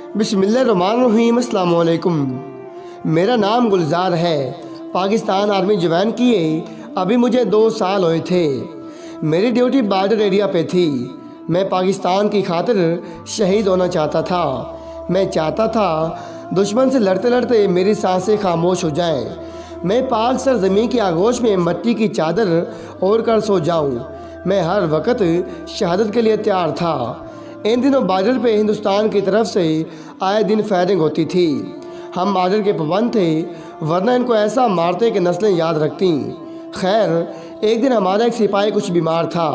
बिस्मिल्लाहिर्रहमानिर्रहीम। अस्सलाम वालेकुम। मेरा नाम गुलजार है। पाकिस्तान आर्मी ज्वाइन किए अभी मुझे 2 साल हुए थे। मेरी ड्यूटी बॉर्डर एरिया पे थी। मैं पाकिस्तान की खातिर शहीद होना चाहता था। मैं चाहता था दुश्मन से लड़ते लड़ते मेरी सांसें खामोश हो जाएं। मैं पाक सरजमीं की आगोश में मट्टी की चादर ओढ़ कर सो जाऊं। मैं हर वक्त शहादत के लिए तैयार था। इन दिनों बॉर्डर पे हिंदुस्तान की तरफ से आए दिन फायरिंग होती थी। हम बॉर्डर के पाबंद थे, वरना इनको ऐसा मारते कि नस्लें याद रखती। खैर, एक दिन हमारा एक सिपाही कुछ बीमार था।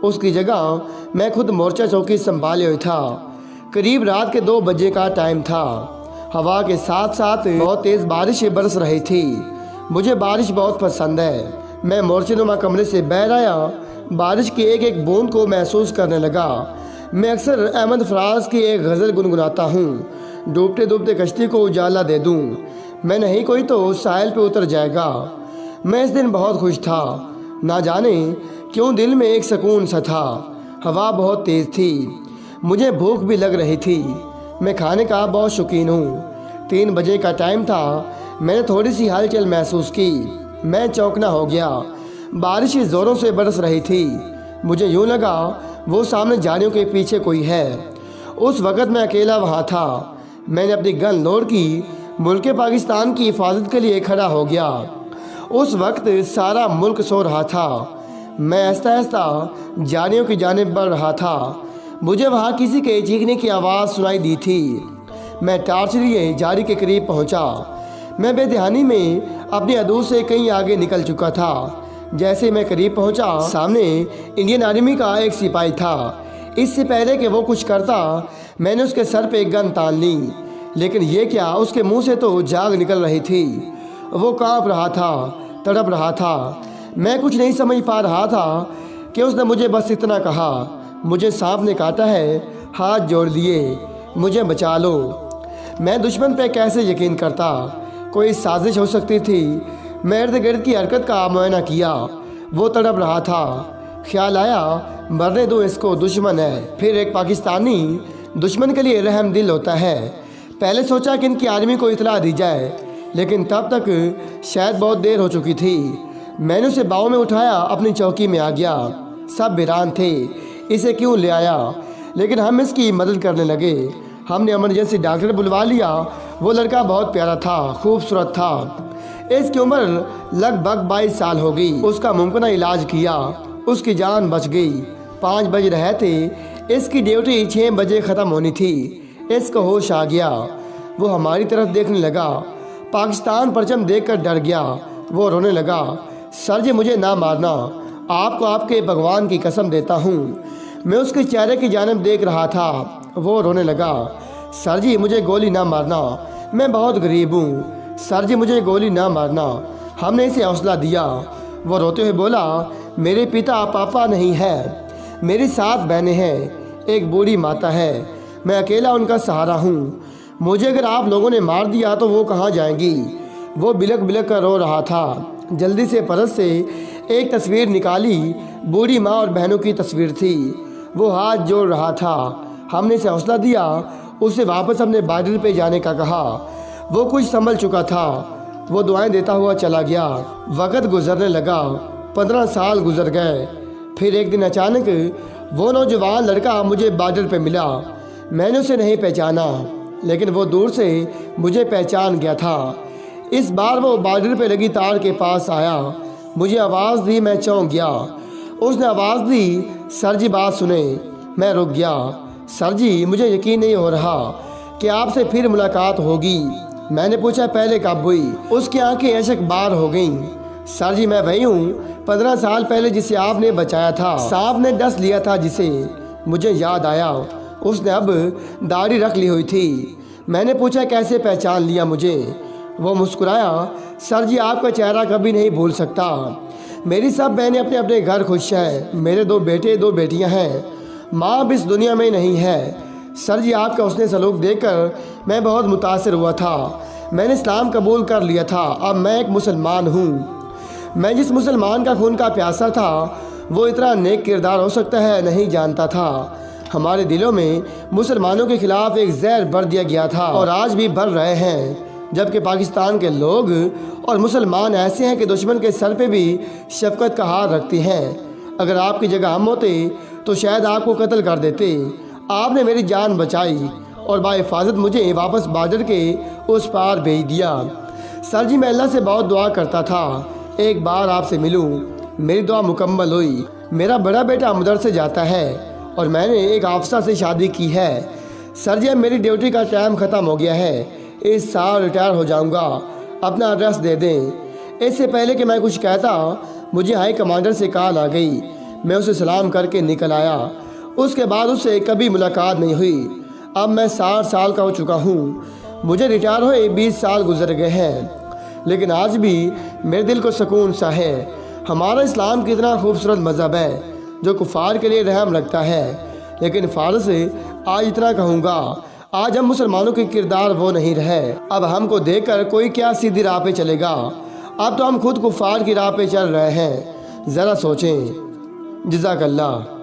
उसकी जगह मैं खुद मोर्चा चौकी संभाले हुए था। करीब रात के 2 बजे का टाइम था। हवा के साथ साथ बहुत तेज़ बारिश बरस रही थी। मुझे बारिश बहुत पसंद है। मैं मोर्चेनुमा कमरे से बाहर आया, बारिश की एक एक बूंद को महसूस करने लगा। मैं अक्सर अहमद फराज की एक गज़ल गुनगुनाता हूँ, डूबते डूबते कश्ती को उजाला दे दूँ, मैं नहीं कोई तो साहिल पे उतर जाएगा। मैं इस दिन बहुत खुश था। ना जाने क्यों दिल में एक सुकून सा था। हवा बहुत तेज़ थी। मुझे भूख भी लग रही थी। मैं खाने का बहुत शौकीन हूँ। 3 बजे का टाइम था। मैंने थोड़ी सी हलचल महसूस की। मैं चौंकना हो गया। बारिश ज़ोरों से बरस रही थी। मुझे यूँ लगा वो सामने झाड़ियों के पीछे कोई है। उस वक़्त मैं अकेला वहाँ था। मैंने अपनी गन लोड की। मुल्क पाकिस्तान की हिफाजत के लिए खड़ा हो गया। उस वक्त सारा मुल्क सो रहा था। मैं आहिस्ता आहिस्ता झाड़ियों की जानिब बढ़ रहा था। मुझे वहाँ किसी के चीखने की आवाज़ सुनाई दी थी। मैं टार्च लिए झाड़ी के करीब पहुँचा। मैं बेध्यानी में अपनी हदूद से कहीं आगे निकल चुका था। जैसे मैं करीब पहुंचा, सामने इंडियन आर्मी का एक सिपाही था। इससे पहले कि वो कुछ करता, मैंने उसके सर पे एक गन तान ली। लेकिन ये क्या, उसके मुंह से तो जाग निकल रही थी। वो कांप रहा था, तड़प रहा था। मैं कुछ नहीं समझ पा रहा था कि उसने मुझे बस इतना कहा, मुझे सांप ने काटा है, हाथ जोड़ लिए, मुझे बचा लो। मैं दुश्मन पे कैसे यकीन करता? कोई साजिश हो सकती थी। मैं इर्द गिर्द की हरकत का मुआयना किया। वो तड़प रहा था। ख्याल आया, मरने दो इसको, दुश्मन है। फिर एक पाकिस्तानी दुश्मन के लिए रहम दिल होता है। पहले सोचा कि इनकी आर्मी को इतला दी जाए, लेकिन तब तक शायद बहुत देर हो चुकी थी। मैंने उसे बाहों में उठाया, अपनी चौकी में आ गया। सब वीरान थे, इसे क्यों ले आया? लेकिन हम इसकी मदद करने लगे। हमने इमरजेंसी डॉक्टर बुलवा लिया। वो लड़का बहुत प्यारा था, खूबसूरत था। इसकी उम्र लगभग 22 साल हो गई। उसका मुमकिन इलाज किया, उसकी जान बच गई। 5 बज रहे थे। इसकी ड्यूटी 6 बजे ख़त्म होनी थी। इसको होश आ गया। वो हमारी तरफ देखने लगा। पाकिस्तान परचम देखकर डर गया। वो रोने लगा। सर जी, मुझे ना मारना, आपको आपके भगवान की कसम देता हूँ। मैं उसके चेहरे की जानिब देख रहा था। वो रोने लगा। सर जी, मुझे गोली ना मारना, मैं बहुत गरीब हूँ। सर जी, मुझे गोली ना मारना। हमने इसे हौसला दिया। वो रोते हुए बोला, मेरे पिता पापा नहीं है, मेरी 7 बहनें हैं, एक बूढ़ी माता है, मैं अकेला उनका सहारा हूँ। मुझे अगर आप लोगों ने मार दिया तो वो कहाँ जाएंगी? वो बिलक बिलक कर रो रहा था। जल्दी से पर्स से एक तस्वीर निकाली। बूढ़ी माँ और बहनों की तस्वीर थी। वो हाथ जोड़ रहा था। हमने इसे हौसला दिया, उसे वापस अपने बॉर्डर पे जाने का कहा। वो कुछ संभल चुका था। वो दुआएं देता हुआ चला गया। वक़्त गुजरने लगा। 15 साल गुजर गए। फिर एक दिन अचानक वो नौजवान लड़का मुझे बॉर्डर पे मिला। मैंने उसे नहीं पहचाना, लेकिन वो दूर से मुझे पहचान गया था। इस बार वो बॉर्डर पे लगी तार के पास आया। मुझे आवाज़ दी। मैं चौंक गया। उसने आवाज़ दी, सर जी बात सुने। मैं रुक गया। सर जी, मुझे यकीन नहीं हो रहा कि आपसे फिर मुलाकात होगी। मैंने पूछा, पहले कब हुई? उसकी आंखें ऐशक बार हो गईं। सर जी, मैं वही हूँ 15 साल पहले जिसे आपने बचाया था। सांप ने डस लिया था जिसे। मुझे याद आया, उसने अब दाढ़ी रख ली हुई थी। मैंने पूछा, कैसे पहचान लिया मुझे? वो मुस्कुराया। सर जी, आपका चेहरा कभी नहीं भूल सकता। मेरी सब बहनें अपने अपने घर खुश हैं। मेरे 2 बेटे 2 बेटियाँ हैं। माँ अब इस दुनिया में नहीं है। सर जी, आपका उसने सलूक देखकर मैं बहुत मुतासिर हुआ था। मैंने इस्लाम कबूल कर लिया था। अब मैं एक मुसलमान हूँ। मैं जिस मुसलमान का खून का प्यासा था, वो इतना नेक किरदार हो सकता है, नहीं जानता था। ہمارے دلوں میں مسلمانوں کے خلاف ایک زہر بھر دیا گیا تھا اور آج بھی بھر رہے ہیں، جبکہ پاکستان کے لوگ اور مسلمان ایسے ہیں کہ دشمن کے سر پہ بھی شفقت کا ہاتھ رکھتے ہیں۔ اگر آپ کی جگہ ہم ہوتے تو شاید آپ کو قتل کر دیتے۔ آپ نے میری جان بچائی اور بحفاظت مجھے واپس بارڈر کے اس پار بھیج دیا۔ سر جی، میں اللہ سے بہت دعا کرتا تھا ایک بار آپ سے ملوں۔ میری دعا مکمل ہوئی۔ میرا بڑا بیٹا مدرسے جاتا ہے اور میں نے ایک افسر سے شادی کی ہے۔ سر جی، اب میری ڈیوٹی کا ٹائم ختم ہو گیا ہے، اس سال ریٹائر ہو جاؤں گا۔ اپنا ایڈریس دے دیں۔ اس سے پہلے کہ میں کچھ کہتا مجھے ہائی کمانڈر سے کال آ گئی۔ میں اسے سلام کر کے نکل آیا۔ اس کے بعد اس سے کبھی ملاقات نہیں ہوئی۔ اب میں 60 سال کا ہو چکا ہوں۔ مجھے ریٹائر ہوئے 20 سال گزر گئے ہیں، لیکن آج بھی میرے دل کو سکون سا ہے۔ ہمارا اسلام کتنا خوبصورت مذہب ہے جو کفار کے لیے رحم رکھتا ہے، لیکن فارس سے آج اتنا کہوں گا، آج ہم مسلمانوں کے کردار وہ نہیں رہے۔ اب ہم کو دیکھ کر کوئی کیا سیدھی راہ پہ چلے گا؟ اب تو ہم خود کفار کی راہ پہ چل رہے ہیں۔ ذرا سوچیں۔ جزاک اللہ۔